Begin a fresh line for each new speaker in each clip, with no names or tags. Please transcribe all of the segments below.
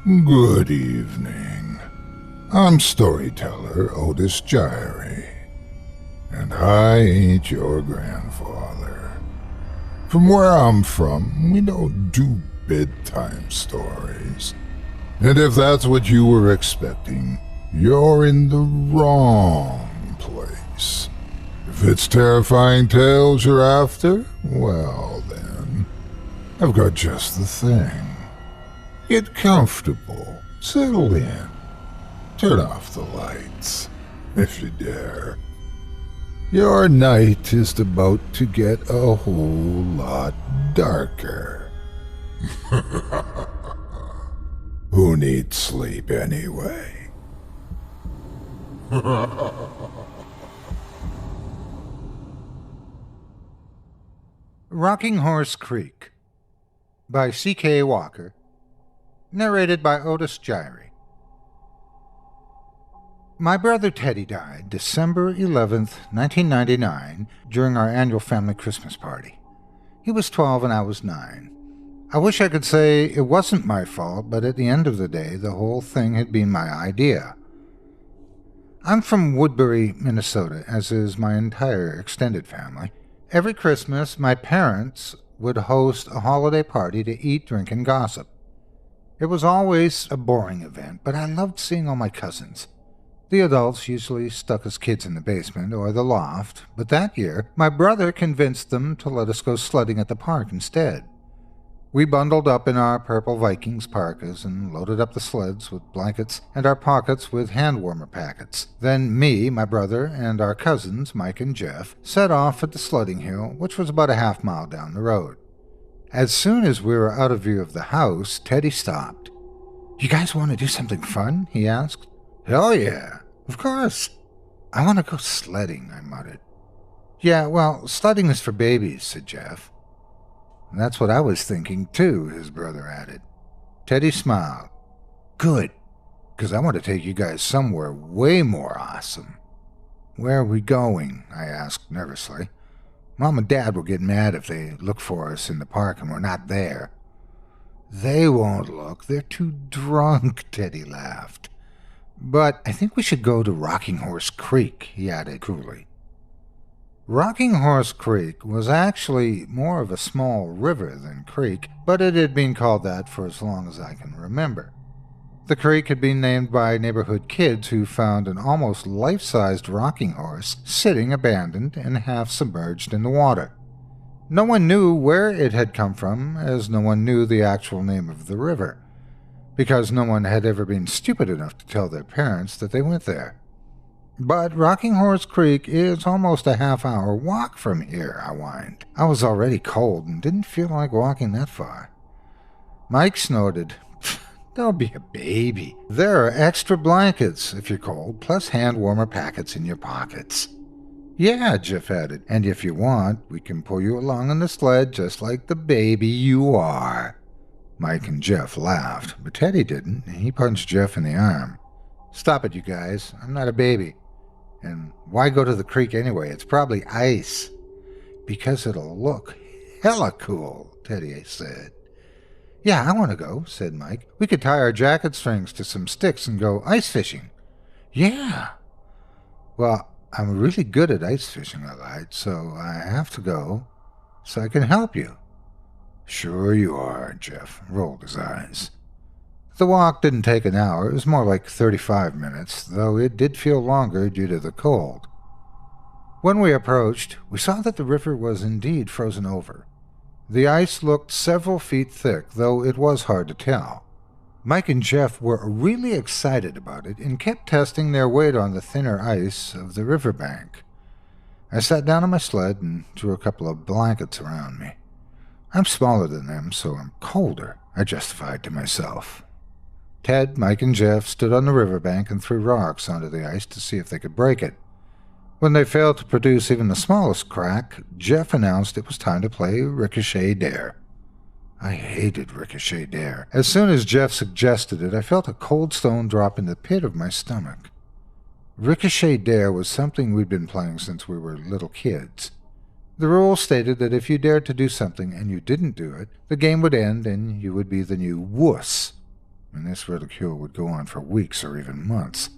Good evening. I'm storyteller Otis Jiry, and I ain't your grandfather. From where I'm from, we don't do bedtime stories. And if that's what you were expecting, you're in the wrong place. If it's terrifying tales you're after, well then, I've got just the thing. Get comfortable, settle in, turn off the lights, if you dare. Your night is about to get a whole lot darker. Who needs sleep anyway?
Rocking Horse Creek by C.K. Walker, narrated by Otis Jiry. My brother Teddy died December 11th, 1999, during our annual family Christmas party. He was 12 and I was 9. I wish I could say it wasn't my fault, but at the end of the day, the whole thing had been my idea. I'm from Woodbury, Minnesota, as is my entire extended family. Every Christmas, my parents would host a holiday party to eat, drink, and gossip. It was always a boring event, but I loved seeing all my cousins. The adults usually stuck us kids in the basement or the loft, but that year, my brother convinced them to let us go sledding at the park instead. We bundled up in our purple Vikings parkas and loaded up the sleds with blankets and our pockets with hand warmer packets. Then me, my brother, and our cousins, Mike and Jeff, set off at the sledding hill, which was about a half-mile down the road. As soon as we were out of view of the house, Teddy stopped. "You guys want to do something fun?" he asked. "Hell yeah, of course." "I want to go sledding," I muttered. "Yeah, well, sledding is for babies," said Jeff. "That's what I was thinking, too," his brother added. Teddy smiled. "Good, because I want to take you guys somewhere way more awesome." "Where are we going?" I asked nervously. "Mom and Dad will get mad if they look for us in the park and we're not there." "They won't look. They're too drunk," Teddy laughed. "But I think we should go to Rocking Horse Creek," he added cruelly. Rocking Horse Creek was actually more of a small river than creek, but it had been called that for as long as I can remember. The creek had been named by neighborhood kids who found an almost life-sized rocking horse sitting abandoned and half-submerged in the water. No one knew where it had come from, as no one knew the actual name of the river, because no one had ever been stupid enough to tell their parents that they went there. "But Rocking Horse Creek is almost a half-hour walk from here," I whined. I was already cold and didn't feel like walking that far. Mike snorted. "Don't be a baby. There are extra blankets if you're cold, plus hand warmer packets in your pockets." "Yeah," Jeff added, "and if you want, we can pull you along on the sled just like the baby you are." Mike and Jeff laughed, but Teddy didn't, and he punched Jeff in the arm. "Stop it, you guys. I'm not a baby. And why go to the creek anyway? It's probably ice." "Because it'll look hella cool," Teddy said. "Yeah, I want to go," said Mike. "We could tie our jacket strings to some sticks and go ice fishing." "Yeah." "Well, I'm really good at ice fishing," I lied, "so I have to go so I can help you." "Sure you are," Jeff rolled his eyes. The walk didn't take an hour. It was more like 35 minutes, though it did feel longer due to the cold. When we approached, we saw that the river was indeed frozen over. The ice looked several feet thick, though it was hard to tell. Mike and Jeff were really excited about it and kept testing their weight on the thinner ice of the riverbank. I sat down on my sled and drew a couple of blankets around me. "I'm smaller than them, so I'm colder," I justified to myself. Ted, Mike, and Jeff stood on the riverbank and threw rocks onto the ice to see if they could break it. When they failed to produce even the smallest crack, Jeff announced it was time to play Ricochet Dare. I hated Ricochet Dare. As soon as Jeff suggested it, I felt a cold stone drop in the pit of my stomach. Ricochet Dare was something we'd been playing since we were little kids. The rule stated that if you dared to do something and you didn't do it, the game would end and you would be the new wuss. and this ridicule would go on for weeks or even months.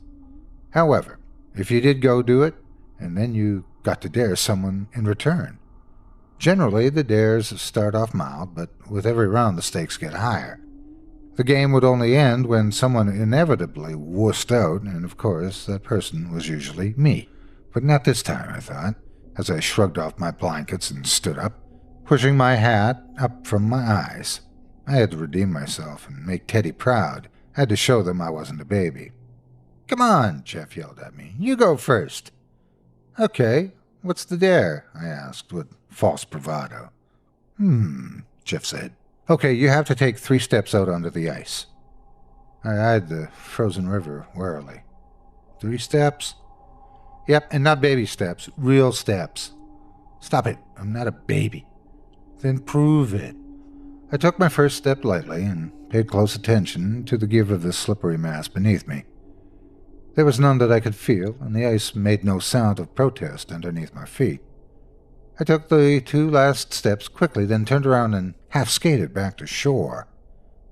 However, if you did go do it, and then you got to dare someone in return. Generally, the dares start off mild, but with every round the stakes get higher. The game would only end when someone inevitably wussed out, and of course, that person was usually me. But not this time, I thought, as I shrugged off my blankets and stood up, pushing my hat up from my eyes. I had to redeem myself and make Teddy proud. I had to show them I wasn't a baby. "Come on," Jeff yelled at me. "You go first." "Okay, what's the dare?" I asked with false bravado. Jeff said. "Okay, you have to take 3 steps out onto the ice." I eyed the frozen river warily. 3 steps? Yep, and not baby steps, real steps. "Stop it, I'm not a baby." "Then prove it." I took my first step lightly and paid close attention to the give of the slippery mass beneath me. There was none that I could feel, and the ice made no sound of protest underneath my feet. I took the 2 last steps quickly, then turned around and half-skated back to shore.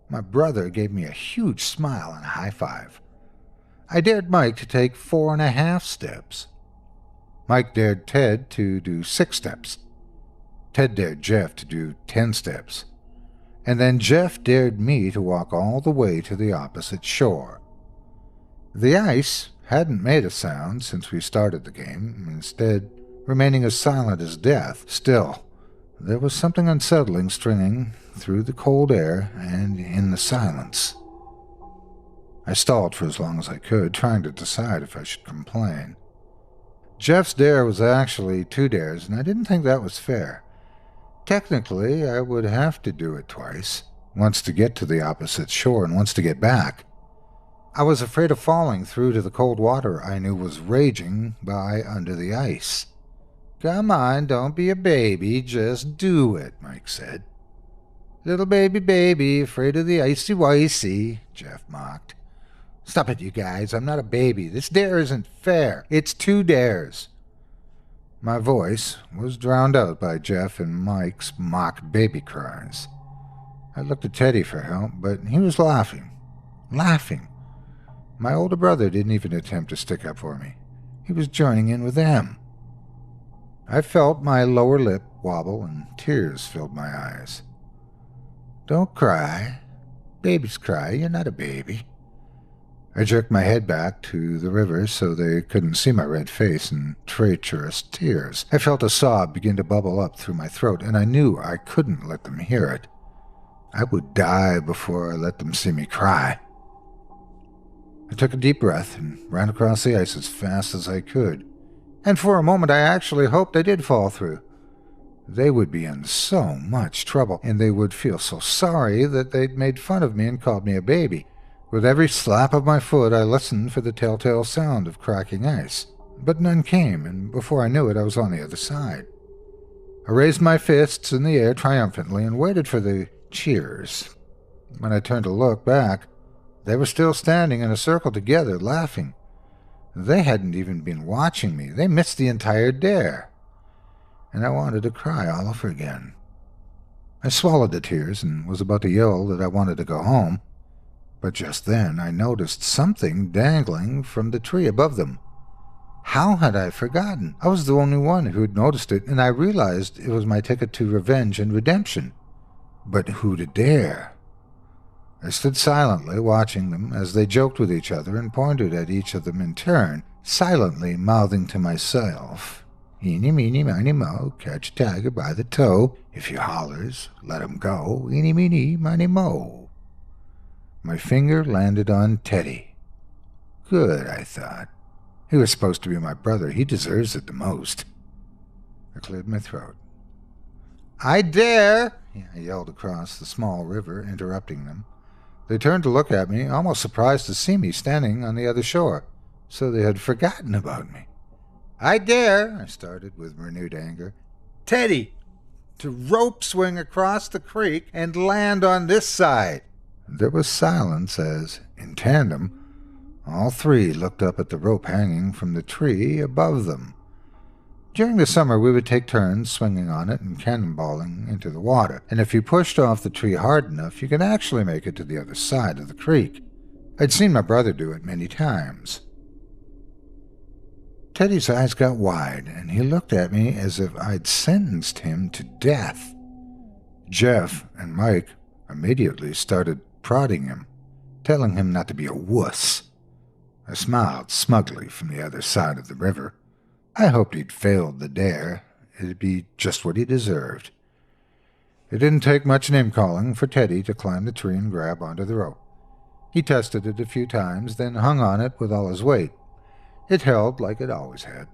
My brother gave me a huge smile and a high-five. I dared Mike to take 4.5 steps. Mike dared Ted to do 6 steps. Ted dared Jeff to do 10 steps. And then Jeff dared me to walk all the way to the opposite shore. The ice hadn't made a sound since we started the game, instead remaining as silent as death. Still, there was something unsettling stringing through the cold air and in the silence. I stalled for as long as I could, trying to decide if I should complain. Jeff's dare was actually 2 dares, and I didn't think that was fair. Technically, I would have to do it twice, once to get to the opposite shore and once to get back. I was afraid of falling through to the cold water I knew was raging by under the ice. "Come on, don't be a baby, just do it," Mike said. "Little baby, afraid of the icy-wicey," Jeff mocked. "Stop it, you guys, I'm not a baby. This dare isn't fair. It's 2 dares. My voice was drowned out by Jeff and Mike's mock baby cries. I looked at Teddy for help, but he was laughing. Laughing. My older brother didn't even attempt to stick up for me. He was joining in with them. I felt my lower lip wobble and tears filled my eyes. "Don't cry. Babies cry. You're not a baby." I jerked my head back to the river so they couldn't see my red face and treacherous tears. I felt a sob begin to bubble up through my throat, and I knew I couldn't let them hear it. I would die before I let them see me cry. I took a deep breath and ran across the ice as fast as I could. And for a moment I actually hoped I did fall through. They would be in so much trouble, and they would feel so sorry that they'd made fun of me and called me a baby. With every slap of my foot, I listened for the telltale sound of cracking ice. But none came, and before I knew it, I was on the other side. I raised my fists in the air triumphantly and waited for the cheers. When I turned to look back, they were still standing in a circle together, laughing. They hadn't even been watching me. They missed the entire dare. And I wanted to cry all over again. I swallowed the tears and was about to yell that I wanted to go home. But just then I noticed something dangling from the tree above them. How had I forgotten? I was the only one who had noticed it, and I realized it was my ticket to revenge and redemption. But who to dare? I stood silently watching them as they joked with each other and pointed at each of them in turn, silently mouthing to myself, "Eeny, meeny, miny, mo, catch a tiger by the toe. If he hollers, let him go. Eeny, meeny, miny, mo." My finger landed on Teddy. Good, I thought. He was supposed to be my brother. He deserves it the most. I cleared my throat. "I dare!" I yelled across the small river, interrupting them. They turned to look at me, almost surprised to see me standing on the other shore, so they had forgotten about me. "I dare," I started with renewed anger, "Teddy, to rope swing across the creek and land on this side." There was silence as, in tandem, all 3 looked up at the rope hanging from the tree above them. During the summer, we would take turns swinging on it and cannonballing into the water, and if you pushed off the tree hard enough, you could actually make it to the other side of the creek. I'd seen my brother do it many times. Teddy's eyes got wide, and he looked at me as if I'd sentenced him to death. Jeff and Mike immediately started prodding him, telling him not to be a wuss. I smiled smugly from the other side of the river. I hoped he'd failed the dare. It'd be just what he deserved. It didn't take much name-calling for Teddy to climb the tree and grab onto the rope. He tested it a few times, then hung on it with all his weight. It held like it always had.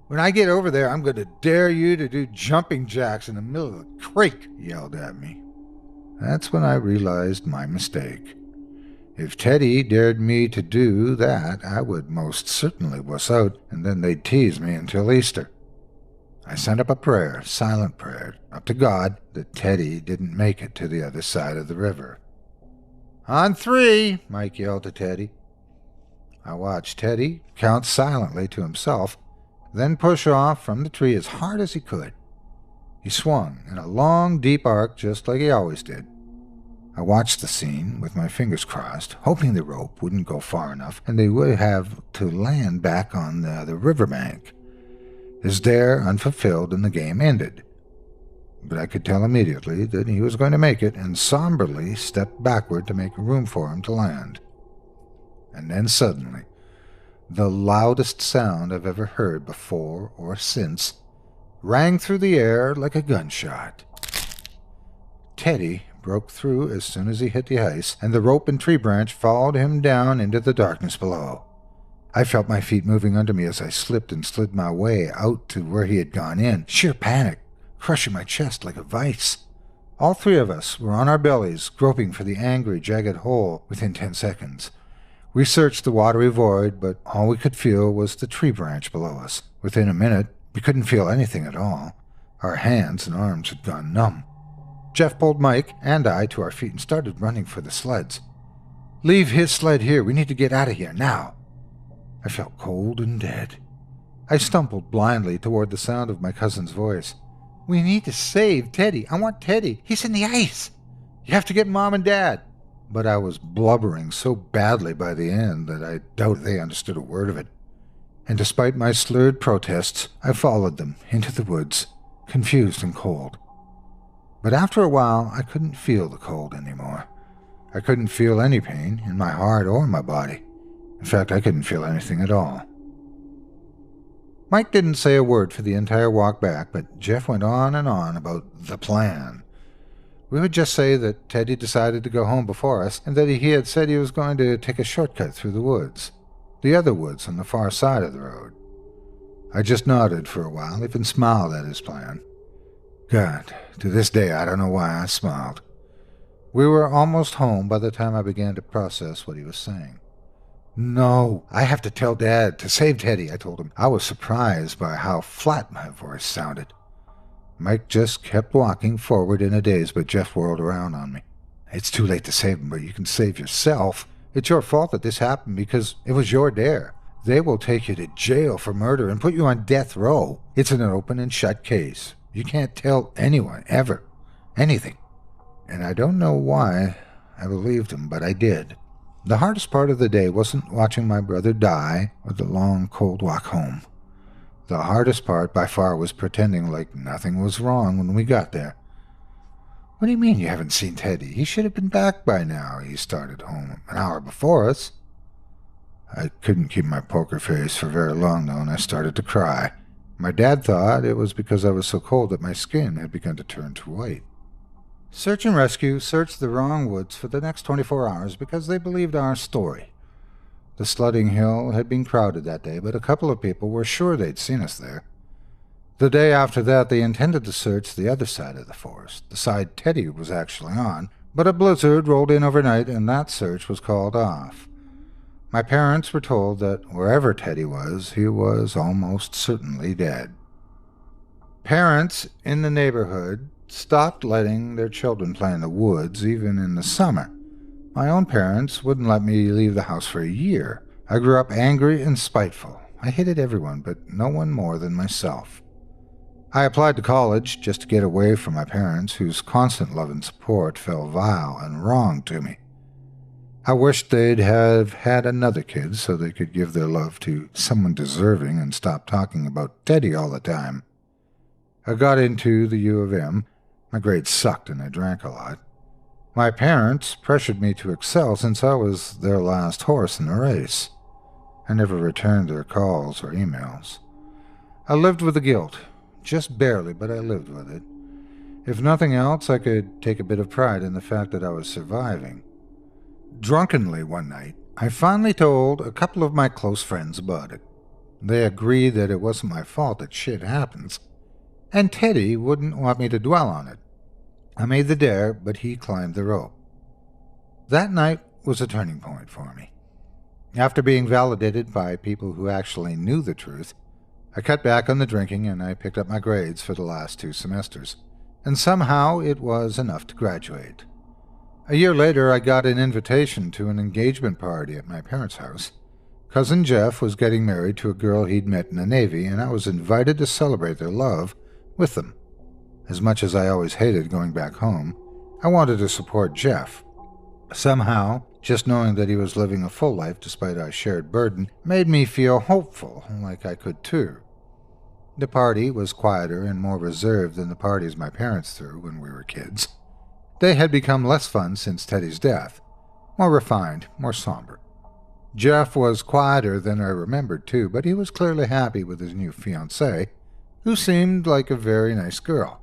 "When I get over there, I'm going to dare you to do jumping jacks in the middle of the creek," he yelled at me. That's when I realized my mistake. If Teddy dared me to do that, I would most certainly wuss out, and then they'd tease me until Easter. I sent up a prayer, silent prayer, up to God, that Teddy didn't make it to the other side of the river. "On 3, Mike yelled to Teddy. I watched Teddy count silently to himself, then push off from the tree as hard as he could. He swung in a long, deep arc just like he always did. I watched the scene with my fingers crossed, hoping the rope wouldn't go far enough and they would have to land back on the other riverbank. His dare unfulfilled and the game ended. But I could tell immediately that he was going to make it and somberly stepped backward to make room for him to land. And then suddenly, the loudest sound I've ever heard before or since rang through the air like a gunshot. Teddy broke through as soon as he hit the ice, and the rope and tree branch followed him down into the darkness below. I felt my feet moving under me as I slipped and slid my way out to where he had gone in, sheer panic crushing my chest like a vice. All 3 of us were on our bellies, groping for the angry, jagged hole within 10 seconds. We searched the watery void, but all we could feel was the tree branch below us. Within a minute, we couldn't feel anything at all. Our hands and arms had gone numb. Jeff pulled Mike and I to our feet and started running for the sleds. "Leave his sled here. We need to get out of here, now." I felt cold and dead. I stumbled blindly toward the sound of my cousin's voice. "We need to save Teddy. I want Teddy. He's in the ice. You have to get Mom and Dad." But I was blubbering so badly by the end that I doubt they understood a word of it. And despite my slurred protests, I followed them into the woods, confused and cold. But after a while, I couldn't feel the cold anymore. I couldn't feel any pain in my heart or my body. In fact, I couldn't feel anything at all. Mike didn't say a word for the entire walk back, but Jeff went on and on about the plan. We would just say that Teddy decided to go home before us, and that he had said he was going to take a shortcut through the woods, the other woods on the far side of the road. I just nodded for a while, even smiled at his plan. God, to this day I don't know why I smiled. We were almost home by the time I began to process what he was saying. "No, I have to tell Dad to save Teddy," I told him. I was surprised by how flat my voice sounded. Mike just kept walking forward in a daze, but Jeff whirled around on me. "It's too late to save him, but you can save yourself. It's your fault that this happened because it was your dare. They will take you to jail for murder and put you on death row. It's an open and shut case. You can't tell anyone, ever, anything." And I don't know why I believed him, but I did. The hardest part of the day wasn't watching my brother die or the long, cold walk home. The hardest part by far was pretending like nothing was wrong when we got there. "What do you mean you haven't seen Teddy? He should have been back by now. He started home an hour before us." I couldn't keep my poker face for very long, though, and I started to cry. My dad thought it was because I was so cold that my skin had begun to turn to white. Search and Rescue searched the wrong woods for the next 24 hours because they believed our story. The sledding hill had been crowded that day, but a couple of people were sure they'd seen us there. The day after that, they intended to search the other side of the forest, the side Teddy was actually on, but a blizzard rolled in overnight and that search was called off. My parents were told that wherever Teddy was, he was almost certainly dead. Parents in the neighborhood stopped letting their children play in the woods, even in the summer. My own parents wouldn't let me leave the house for a year. I grew up angry and spiteful. I hated everyone, but no one more than myself. I applied to college just to get away from my parents, whose constant love and support felt vile and wrong to me. I wished they'd have had another kid so they could give their love to someone deserving and stop talking about Teddy all the time. I got into the U of M. My grades sucked and I drank a lot. My parents pressured me to excel since I was their last horse in the race. I never returned their calls or emails. I lived with the guilt. Just barely, but I lived with it. If nothing else, I could take a bit of pride in the fact that I was surviving. Drunkenly one night, I finally told a couple of my close friends about it. They agreed that it wasn't my fault that shit happens, and Teddy wouldn't want me to dwell on it. I made the dare, but he climbed the rope. That night was a turning point for me. After being validated by people who actually knew the truth, I cut back on the drinking and I picked up my grades for the last 2 semesters, and somehow it was enough to graduate. A year later, I got an invitation to an engagement party at my parents' house. Cousin Jeff was getting married to a girl he'd met in the Navy, and I was invited to celebrate their love with them. As much as I always hated going back home, I wanted to support Jeff. Somehow, just knowing that he was living a full life despite our shared burden made me feel hopeful, like I could too. The party was quieter and more reserved than the parties my parents threw when we were kids. They had become less fun since Teddy's death, more refined, more somber. Jeff was quieter than I remembered too, but he was clearly happy with his new fiancée, who seemed like a very nice girl.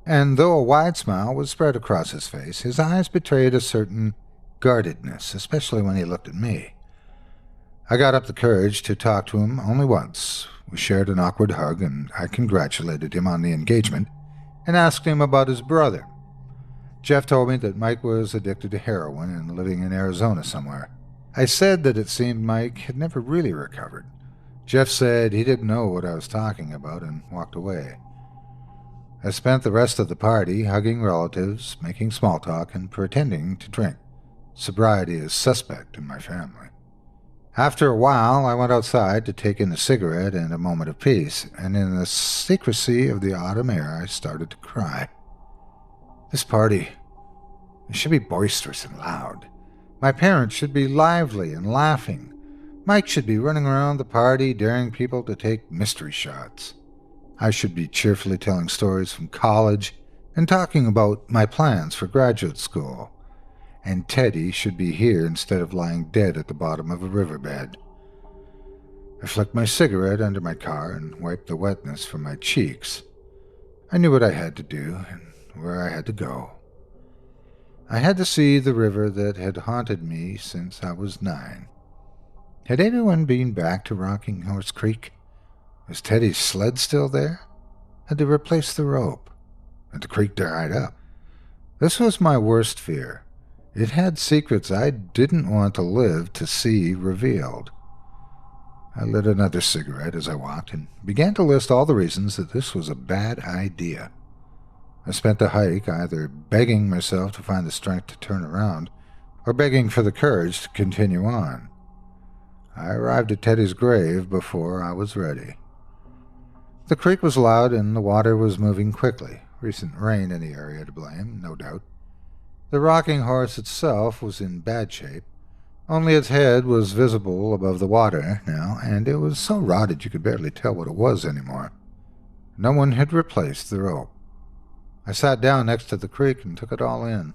And though a wide smile was spread across his face, his eyes betrayed a certain guardedness, especially when he looked at me. I got up the courage to talk to him only once. We shared an awkward hug, and I congratulated him on the engagement and asked him about his brother. Jeff told me that Mike was addicted to heroin and living in Arizona somewhere. I said that it seemed Mike had never really recovered. Jeff said he didn't know what I was talking about and walked away. I spent the rest of the party hugging relatives, making small talk, and pretending to drink. Sobriety is suspect in my family. After a while, I went outside to take in a cigarette and a moment of peace, and in the secrecy of the autumn air, I started to cry. This party, it should be boisterous and loud. My parents should be lively and laughing. Mike should be running around the party, daring people to take mystery shots. I should be cheerfully telling stories from college and talking about my plans for graduate school. And Teddy should be here instead of lying dead at the bottom of a riverbed. I flicked my cigarette under my car and wiped the wetness from my cheeks. I knew what I had to do and where I had to go. I had to see the river that had haunted me since I was 9. Had anyone been back to Rocking Horse Creek? Was Teddy's sled still there? Had they replaced the rope? Had the creek dried up? This was my worst fear. It had secrets I didn't want to live to see revealed. I lit another cigarette as I walked and began to list all the reasons that this was a bad idea. I spent the hike either begging myself to find the strength to turn around or begging for the courage to continue on. I arrived at Teddy's grave before I was ready. The creek was loud and the water was moving quickly. Recent rain in the area to blame, no doubt. The rocking horse itself was in bad shape. Only its head was visible above the water now, and it was so rotted you could barely tell what it was anymore. No one had replaced the rope. I sat down next to the creek and took it all in.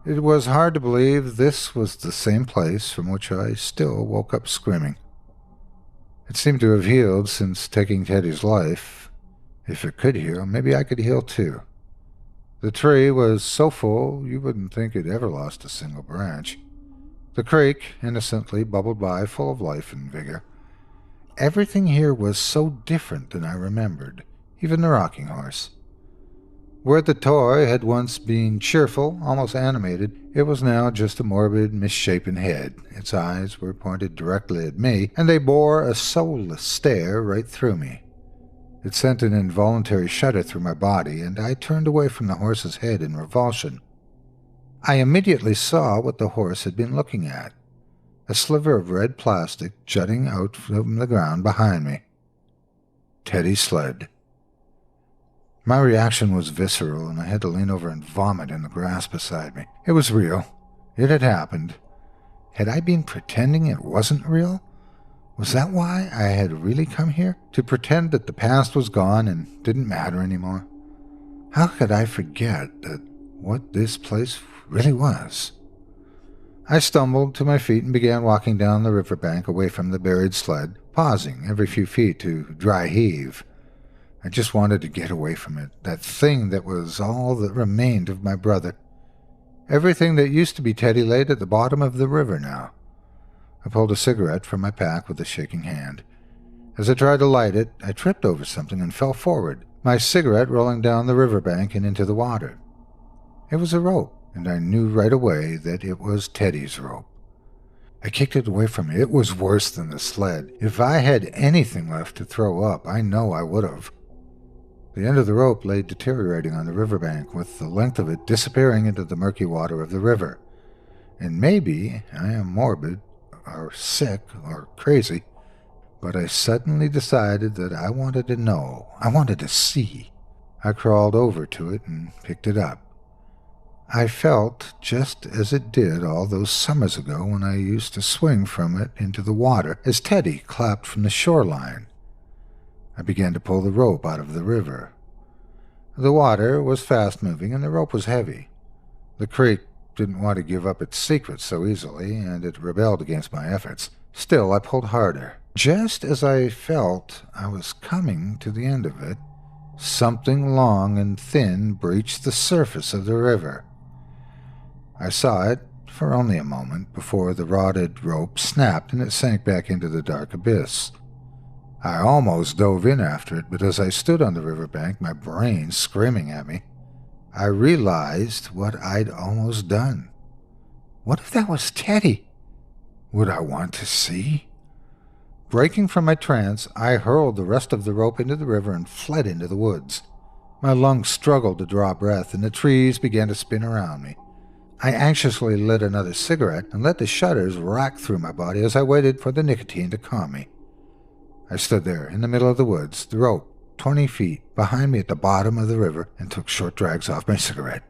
It was hard to believe this was the same place from which I still woke up screaming. It seemed to have healed since taking Teddy's life. If it could heal, maybe I could heal too. The tree was so full you wouldn't think it ever lost a single branch. The creek innocently bubbled by, full of life and vigor. Everything here was so different than I remembered, even the rocking horse. Where the toy had once been cheerful, almost animated, it was now just a morbid, misshapen head. Its eyes were pointed directly at me, and they bore a soulless stare right through me. It sent an involuntary shudder through my body, and I turned away from the horse's head in revulsion. I immediately saw what the horse had been looking at. a sliver of red plastic jutting out from the ground behind me. Teddy's sled. My reaction was visceral, and I had to lean over and vomit in the grass beside me. It was real. It had happened. Had I been pretending it wasn't real? Was that why I had really come here? To pretend that the past was gone and didn't matter anymore? How could I forget that what this place really was? I stumbled to my feet and began walking down the riverbank away from the buried sled, pausing every few feet to dry heave. I just wanted to get away from it, that thing that was all that remained of my brother. Everything that used to be Teddy laid at the bottom of the river now. I pulled a cigarette from my pack with a shaking hand. As I tried to light it, I tripped over something and fell forward, my cigarette rolling down the riverbank and into the water. It was a rope, and I knew right away that it was Teddy's rope. I kicked it away from me. It was worse than the sled. If I had anything left to throw up, I know I would have. The end of the rope lay deteriorating on the riverbank, with the length of it disappearing into the murky water of the river. And maybe I am morbid, or sick, or crazy, but I suddenly decided that I wanted to know. I wanted to see. I crawled over to it and picked it up. I felt just as it did all those summers ago when I used to swing from it into the water as Teddy clapped from the shoreline. I began to pull the rope out of the river. The water was fast-moving and the rope was heavy. The creek didn't want to give up its secrets so easily, and it rebelled against my efforts. Still, I pulled harder. Just as I felt I was coming to the end of it, something long and thin breached the surface of the river. I saw it for only a moment before the rotted rope snapped and it sank back into the dark abyss. I almost dove in after it, but as I stood on the riverbank, my brain screaming at me, I realized what I'd almost done. What if that was Teddy? Would I want to see? Breaking from my trance, I hurled the rest of the rope into the river and fled into the woods. My lungs struggled to draw breath, and the trees began to spin around me. I anxiously lit another cigarette and let the shudders rack through my body as I waited for the nicotine to calm me. I stood there in the middle of the woods, the rope 20 feet behind me at the bottom of the river, and took short drags off my cigarette.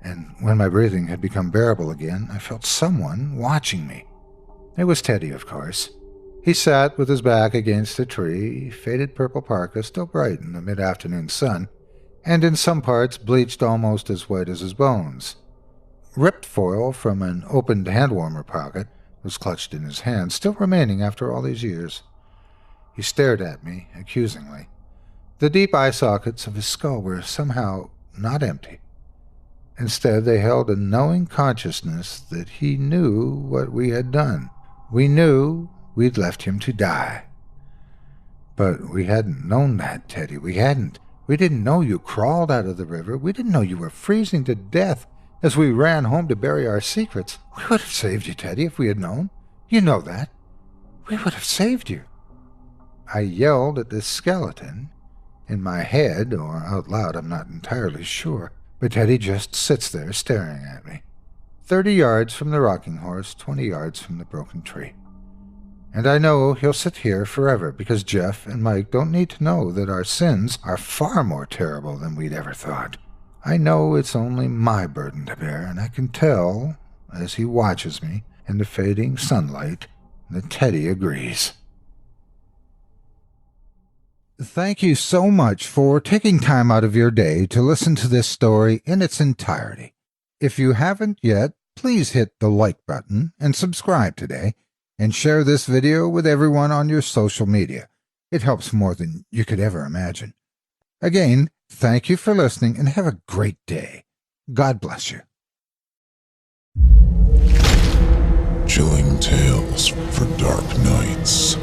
And when my breathing had become bearable again, I felt someone watching me. It was Teddy, of course. He sat with his back against a tree, faded purple parka still bright in the mid-afternoon sun, and in some parts bleached almost as white as his bones. Ripped foil from an opened hand-warmer pocket was clutched in his hand, still remaining after all these years. He stared at me accusingly. The deep eye sockets of his skull were somehow not empty. Instead, they held a knowing consciousness that he knew what we had done. We knew we'd left him to die. But we hadn't known that, Teddy. We hadn't. We didn't know you crawled out of the river. We didn't know you were freezing to death as we ran home to bury our secrets. We would have saved you, Teddy, if we had known. You know that. We would have saved you. I yelled at this skeleton, in my head or out loud, I'm not entirely sure, but Teddy just sits there staring at me. 30 yards from the rocking horse, 20 yards from the broken tree. And I know he'll sit here forever because Jeff and Mike don't need to know that our sins are far more terrible than we'd ever thought. I know it's only my burden to bear, and I can tell, as he watches me in the fading sunlight, that Teddy agrees. Thank you so much for taking time out of your day to listen to this story in its entirety. If you haven't yet, please hit the like button and subscribe today, and share this video with everyone on your social media. It helps more than you could ever imagine. Again, thank you for listening and have a great day. God bless you.
Chilling tales for dark nights.